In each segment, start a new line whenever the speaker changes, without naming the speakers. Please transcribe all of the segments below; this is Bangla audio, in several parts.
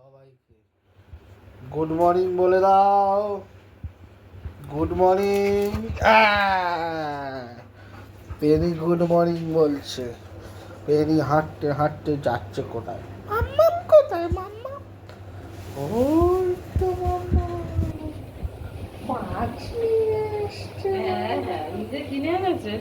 সবাইকে গুড মর্নিং বলে দাও। Good morning. Penney good morning বলছে। পেনি হাঁটতে হাঁটতে যাচ্ছে কোথায়? মাম্মাম কোথায়? মাম্মাম ওই তো মাম্মাম মাছ নিয়ে এসছে।
নিজে কিনে এনেছে।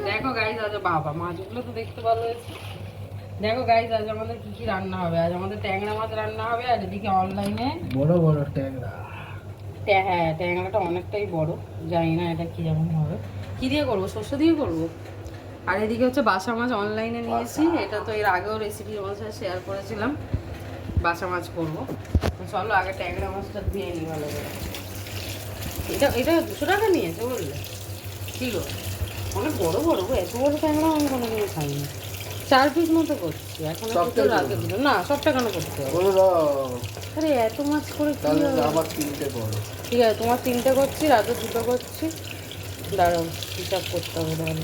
দেখো গাইজ, আজ বাবা মাছগুলো তো দেখতে ভালো হয়েছে। দেখো গাইজ, আজ আমাদের কি কি রান্না হবে। আজ আমাদের ট্যাংরা মাছ রান্না হবে। আর এদিকে অনলাইনে
বড় বড় ট্যাংরা।
হ্যাঁ, ট্যাংরাটা অনেকটাই বড়। জানি না এটা কি যেমন হবে। কি দিয়ে করবো? শস্য দিয়ে করবো। আর এদিকে হচ্ছে বাসা মাছ অনলাইনে নিয়েছি। এটা তো এর আগেও রেসিপি আমার সাথে শেয়ার করেছিলাম। বাসা মাছ করবো। চলো আগে ট্যাংরা মাছটা ধুয়ে নিই ভালো করে। এটা 200 টাকা নিয়েছে বললে? কি গো, অনেক বড় বড় গো। এত বড় ট্যাংরা আমি কোনোদিনও খাইনি। 4 পিস মতো করছি এখন। রাতে দিল না, সবটা কেন করতে হবে? আরে এত মাছ করে কি হবে?
আমার 3টে বড়।
ঠিক আছে, তোমার 3টে করছি, রাতে 2টো করছি। দাঁড়াও, হিসাব করতে হবে তাহলে।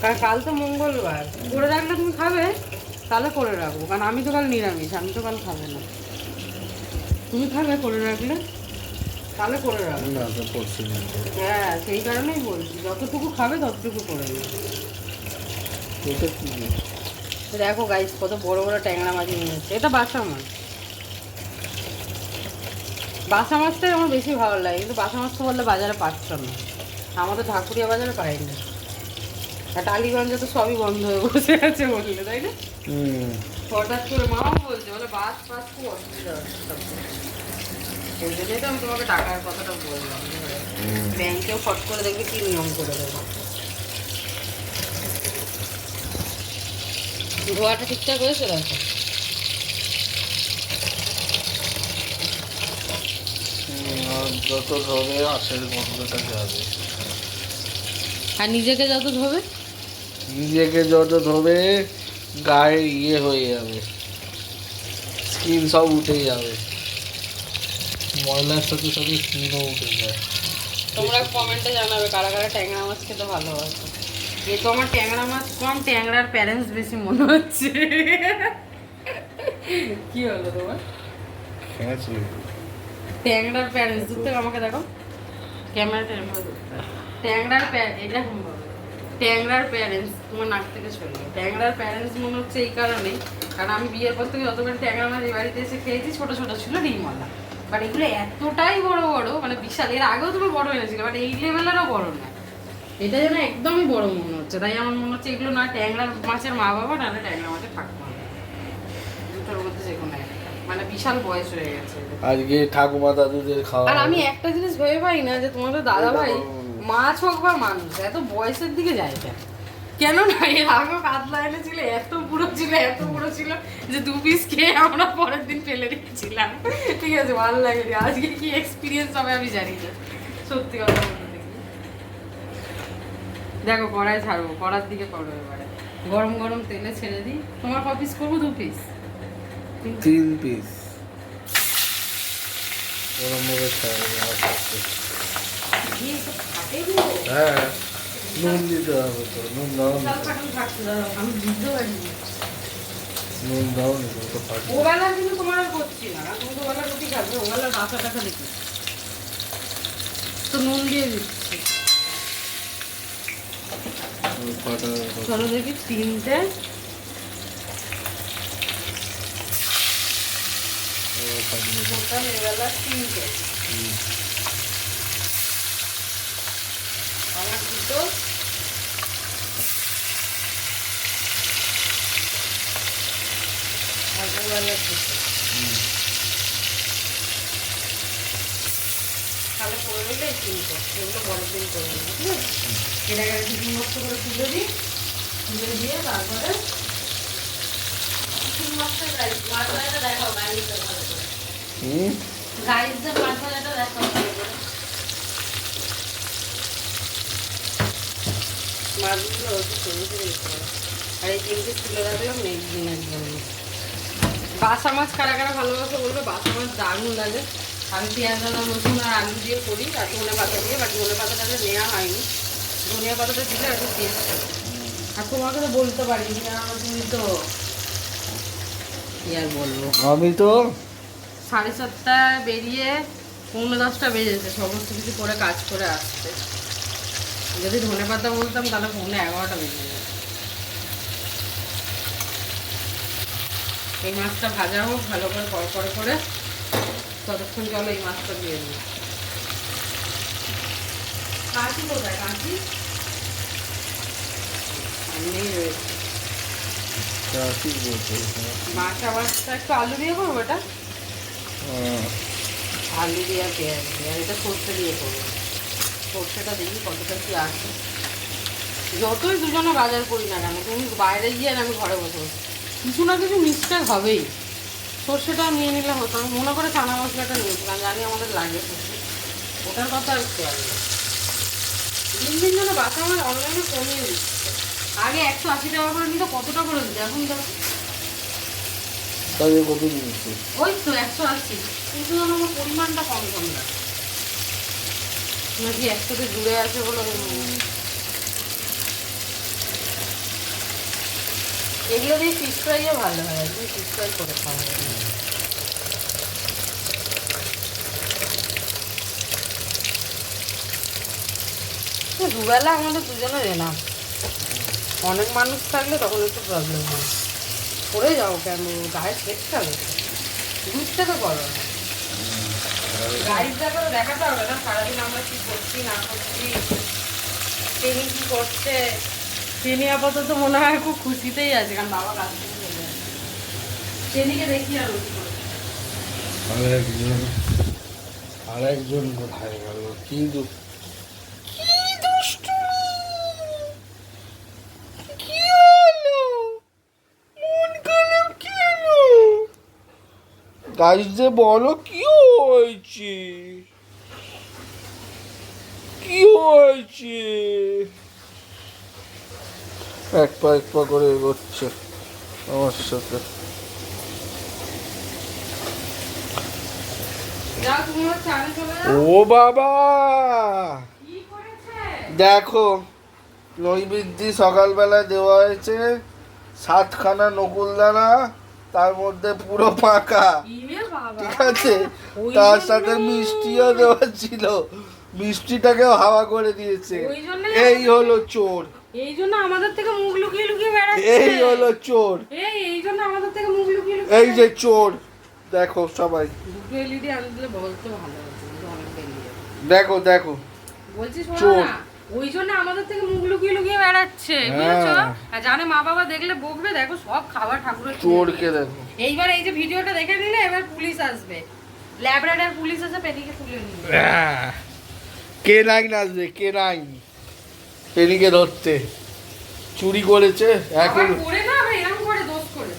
কারণ কাল তো মঙ্গলবার, করে রাখলে তুমি খাবে, তাহলে করে রাখবো। কারণ আমি তো কাল নিরামিষ, আমি তো কাল খাবো না। তুমি খাবে করে রাখলে, তাহলে করে রাখবো।
না তো করছি না।
হ্যাঁ, সেই কারণেই বলছি, যতটুকু খাবে ততটুকু করে নেবে।
এটা কি?
দেখো গাইস, কত বড় বড় ট্যাংরা মাছ নিয়ে যাচ্ছে। এটা বাসা মাছ। বাসা মাছটাই আমার বেশি ভালো লাগে, কিন্তু বাসা মাছ তো বললে বাজারে পাচ্ছ না। আমাদের ঢাকুরিয়া বাজারে পাইনি। আর টালিগঞ্জে তো সবই বন্ধ হয়ে বসে আছে বললে, তাই না? হঠাৎ করে মাও বলছে, বলে বাস ফাস খুব অসুবিধা হচ্ছে। সেই জন্যই তো আমি তোমাকে টাকার কথাটা বললাম। ব্যাংকেও ফট করে দেখবে কি নিয়ম করে দেবো। ধোয়াটা ঠিকঠাক হয়েছে? দেখো
যত ধরে আশের গন্ধটা যাবে।
আর নিজেকে যত ধোবে,
নিজেকে যত ধোবে গায়ে ইয়ে হয়ে যাবে, স্কিন সব উঠে যাবে। ময়লার সাথে সাথে স্কিনও উঠে যায়।
তোমরা কমেন্টে জানাবে কারা কারা ট্যাংরা মাছ খেতে ভালোবাসো। এ তো আমার ট্যাংরা মাছ কম, ট্যাংরার প্যারেন্টস বেশি মনে হচ্ছে। কি হলো তোমার?
খেয়েছি।
ট্যাংরার প্যারেন্টস দূর থেকে আমাকে দেখো, ক্যামেরাটা ট্যাংরার এরকম ভাবে ট্যাংরার প্যারেন্টস তোমার নাক থেকে ছড়িয়ে। ট্যাংরার প্যারেন্টস মনে হচ্ছে এই কারণেই, কারণ আমি বিয়ের পর থেকে যতবার ট্যাংরা মাছ এই বাড়িতে এসে খেয়েছি, ছোট ছোট ছিল ডিমওয়ালা। বাট এগুলো এতটাই বড় বড়, মানে বিশাল। এর আগেও তুমি বড় এনেছিল, বাট এই লেভেলেরও বড় না। এটা যেন একদমই বড় মনে হচ্ছে। তাই আমার মনে হচ্ছে এগুলো না ট্যাংরা মাছের মা বাবা, নাহলে ট্যাংরা মাছের ঠাকুমা। দুটোর মধ্যে যে কোনো একটা, মানে বিশাল বয়স হয়ে গেছে।
আজকে ঠাকুমা দাদুদের খাওয়া।
আর আমি একটা জিনিস ভেবে পাই না, যে তোমাদের দাদা ভাই মাছ হোক বা মানুষ, এত বয়সের দিকে যায় কেন? না এর আগেও কাতলা এনেছিল, এত পুরো ছিল, এত পুরো ছিল যে 2 পিস খেয়ে আমরা পরের দিন ফেলে রেখেছিলাম। ঠিক আছে, ভালো লাগে। আজকে কি এক্সপিরিয়েন্স হবে আমি জানি না, সত্যি কথা বলতে। দেখো কড়াই ছাড়বো, কড়ার দিকে করবো এবারে। গরম গরম তেলে ছেড়ে দিই। তোমার ক পিস করবো? 2 পিস?
3 পিস গরম ভাবে খাওয়া। হ্যাঁ, নুন দিতে হবে তো। নুন দাও না।
আমি বুঝতে পারিনি।
নুন দাও না তো ফাটবে।
ওবেলা কিন্তু তোমার আর করছি না, তুমি তো ওবেলা রুটি খাবে, ওবেলা বাসা টাকা দেখি তো নুন দিয়ে দিচ্ছি। চলো দেখি 3টে। এবেলা 3টে, আমার 2টো। আর ওবেলা 2টো। তাহলে করে দিলে 3টে, সেগুলো পরের দিন করে দেবো। ঠিক আছে, এটাকে টিফিন বক্স করে তুলে দিই। তুলে দিয়ে তারপরে টিফিন বক্সে রাইস মাছ ভাজাটা দেখাও গাইজটা ভালো করে। গাইজদের মাছ ভাজাটা দেখাও ভালো করে। মাছগুলো একটু সরু সরু দিতে হবে। আর এই 3 পিস তুলে রাখলাম নেক্সট দিনের জন্য। বাসা মাছ কারা কারা ভালোবাসে বলবে। বাসা মাছ দারুণ লাগে। আমি পেঁয়াজ আদা রসুন আর আলু দিয়ে করি, আর ধনে পাতা দিয়ে। বাট ধনে পাতাটা নেওয়া হয়নি, ধনিয়া পাতাটা দিলে একটু টেস্ট হবে। আর তোমাকে তো বলতে পারি না, তুমি তো কি আর বলবো,
আমি তো
7:30টায় বেরিয়ে 9:45টা বেজেছে সমস্ত কিছু করে কাজ করে আসতে। যদি ধনে পাতা বলতাম তাহলে 11:15টা বেজে যেত। এই মাছটা ভাজা হোক ভালো করে কড়কড়ে করে, ততক্ষণ চলো এই মাছটা দিয়ে দিই। কাঁচি কোথায় কাঁচি? সামনেই রয়েছে।
ঠিক বলছো।
মাছটা একটু আলু দিয়ে করবো এটা, আলু দিয়ে আর পেঁয়াজ দিয়ে, আর এটা সর্ষে দিয়ে করবো। সর্ষেটা দেখি কতটা কি আছে। যতই দুজনে বাজার করি না কেন, তুমি বাইরে গিয়ে আর আমি ঘরে বসে বসে কিছু না কিছু মিস্টেক হবেই। সর্ষেটা নিয়ে নিলে হতো, আমি মনে করে চানা মশলাটা নিয়েছিলাম, জানি আমাদের লাগে সর্ষে, ওটার কথা আর খেয়াল নেই। দিন দিন যেন বাসা আমার অনলাইনে কমিয়ে দিচ্ছে। আগে 180 টাকা করে নিত, কতটা করে দিত এখন দেখো
তাহলে কত নিয়েছি?
ওই তো 180, কিন্তু যেন আমার পরিমাণটা কম কম লাগে, নাকি একসাথে জুড়ে আছে বলে এগুলো দিয়ে ফিশ ফ্রাইও ভালো হয়, তুমি ফিশ ফ্রাই করে খাওয়া যায়। দুবেলা আমাদের দুজনের এনা, অনেক মানুষ থাকলে তখন একটু প্রবলেম হয়। করে যাও কেন, গায়ে সেটটা বেশি দূর থেকে করো না, গাড়িটা করে দেখাতে হবে না সারাদিন আমরা কি করছি না করছি। তিনি কি করছে, তিনি আপাতত মনে হয় খুব খুশিতেই আছে, কারণ বাবা কাজ থেকে চলে আসে। তেনিকে দেখি আর রুটি করে
আরেকজন কোথায় গেল? কি গাইজে বলো কি হয়েছে? কি হয়েছে? এক পা করে এগোচ্ছে আমার সাথে।
যাও, তুমি আমার চানে চলে যাও।
ও বাবা,
কি করেছে?
দেখো নৈবেদ্যি সকালবেলা দেওয়া হয়েছে 7খানা নকুলদানা, তার মধ্যে পুরো ফাঁকা,
ইয়ে বাবা,
ঠিক আছে?
ওই
তার
জন্য-
সাথে মিষ্টিও দেওয়া ছিল, মিষ্টিটাকেও হাওয়া করে দিয়েছে।
ওই জন্যই
এই হলো চোর,
এই জন্য আমাদের থেকে মুখ লুকিয়ে লুকিয়ে বেড়াচ্ছে।
এই হলো চোর,
এই জন্য আমাদের থেকে মুখ লুকিয়ে লুকিয়ে
এই যে চোর। দেখো সবাই,
দুটো এলইডি আনতে দিলে বলতে ভালো হতো, কিন্তু অনেক এলইডি
দেখো দেখো
বলছি শোনো
চোর।
না, ওই জন্য আমাদের থেকে মুখ লুকিয়ে লুকিয়ে বেড়াচ্ছে,
হ্যাঁ।
বুঝেছো? আর জানে মা বাবা দেখলে বকবে, দেখো সব খাবার ঠাকুরের কিনে
চোরকে
নিয়ে।
দেখো।
এইবার এই যে ভিডিওটা দেখে নিলে এবার পুলিশ আসবে, ল্যাবরেটর পুলিশ আছে, পেটিকে তুলে নিবে।
K9 আসবে, K9 পেনিকে ধরতে। চুরি করেছে এখন।
আবার করে না, আবার এরকম করে দোষ করে।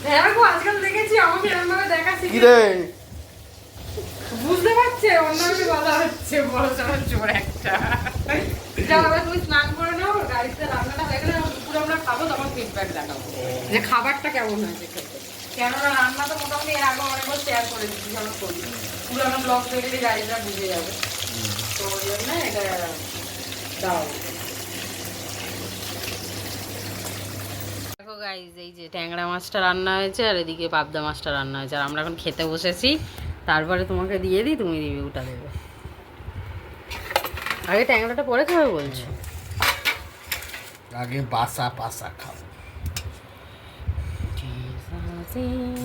দেখো আজকাল দেখেছি আমাকে এরকম ভাবে দেখা
কি
শিখেছে।
রে?
বুঝতে পারছে অন্যভাবে বলা হচ্ছে, বড় সড়ো চোর একটা। যাও এবার তুমি স্নান করে নাও, গাড়িতে রান্নাটা হয়ে গেলে দুপুরে আমরা খাবো, তখন ফিডব্যাক দেখাবো যে খাবারটা কেমন হয়েছে খেতে। কেননা রান্না তো মোটামুটি এর আগে অনেকবার শেয়ার করে দিচ্ছি, যখন করি পুরানো ব্লগ দেখলে গাড়িটা বুঝে যাবে, তো ওই জন্য এটা দাও। দেখো গাইজ, এই যে ট্যাংরা মাছটা রান্না হয়েছে আর এদিকে পাবদা মাছটা রান্না হয়েছে, আর আমরা এখন খেতে বসেছি। তারপরে তোমাকে দিয়ে দিই, তুমি রিভিউটা দেবে। আগে ট্যাংরাটা পরে খাবে বলছো?
আগে বাসা পাসা খাও,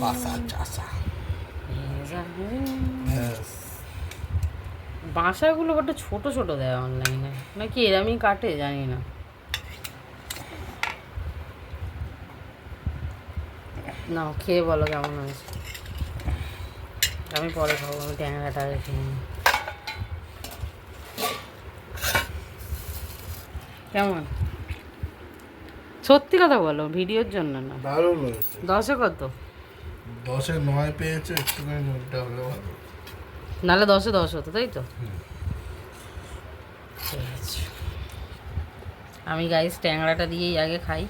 বাসা চাসা।
বাসাগুলো বড্ড ছোট ছোট দেয় অনলাইনে, নাকি এরমই কাটে জানি না। না খেয়ে বলো কেমন হয়েছে। আমি পরে খাবো, আমি ট্যাংরাটা আগে খেয়ে নিই। কেমন? সত্যি কথা বলো, ভিডিওর জন্য না।
দারুণ হয়েছে।
10-এ কত?
10-এ 9 পেয়েছে, একটুখানি নুনটা হলে ভালো।
নাহলে 10-এ 10 হতো, তাই তো? ঠিক আছে, আমি গাইস ট্যাংরাটা দিয়েই আগে খাই।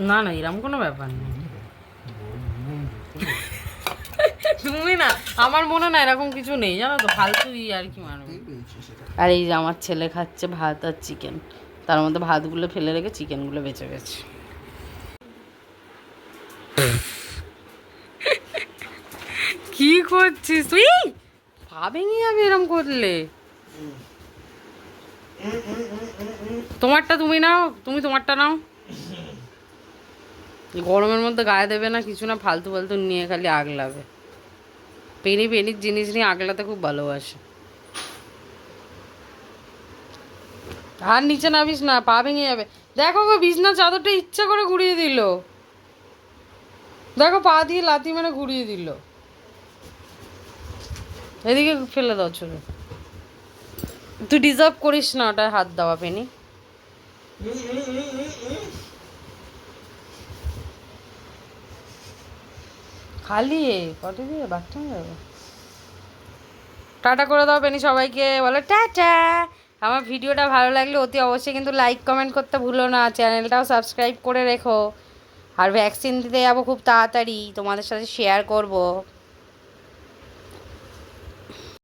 না না, এরকম কোনো ব্যাপার নেই। তুমি না, আমার মনে না এরকম কিছু নেই, জানো তো, ফালতু আর কি মারবে। আর এই যে আমার ছেলে খাচ্ছে ভাত আর চিকেন, তার মধ্যে ভাতগুলো ফেলে রেখে চিকেনগুলো বেঁচে গেছে। করছিস তুই? পা ভেঙে যাবে এরম করলে। তোমারটা তুমি নাও, তুমি তোমারটা নাও। গরমের মধ্যে গায়ে দেবে না কিছু না, ফালতু ফালতু নিয়ে খালি আগলাবে। পেনির জিনিস নিয়ে আগলাতে খুব ভালোবাসে। আর নিচে নামিস না, পা ভেঙে যাবে। দেখো গো বিছনা চাদরটা ইচ্ছা করে ঘুরিয়ে দিল, দেখো পা দিয়ে লাথি মেরে ঘুরিয়ে দিল। এদিকে ফেলে দাও চলে। তুই ডিজার্ভ করিস না ওটায় হাত দেওয়া পেনি। খালি কত দিয়ে বাথরুম যাবো। টাটা করে দাও পেনি সবাইকে, বলো টাটা। আমার ভিডিওটা ভালো লাগলে অতি অবশ্যই কিন্তু লাইক কমেন্ট করতে ভুলো না, চ্যানেলটাও সাবস্ক্রাইব করে রেখো। আর ভ্যাকসিন দিতে যাবো খুব তাড়াতাড়ি, তোমাদের সাথে শেয়ার করবো।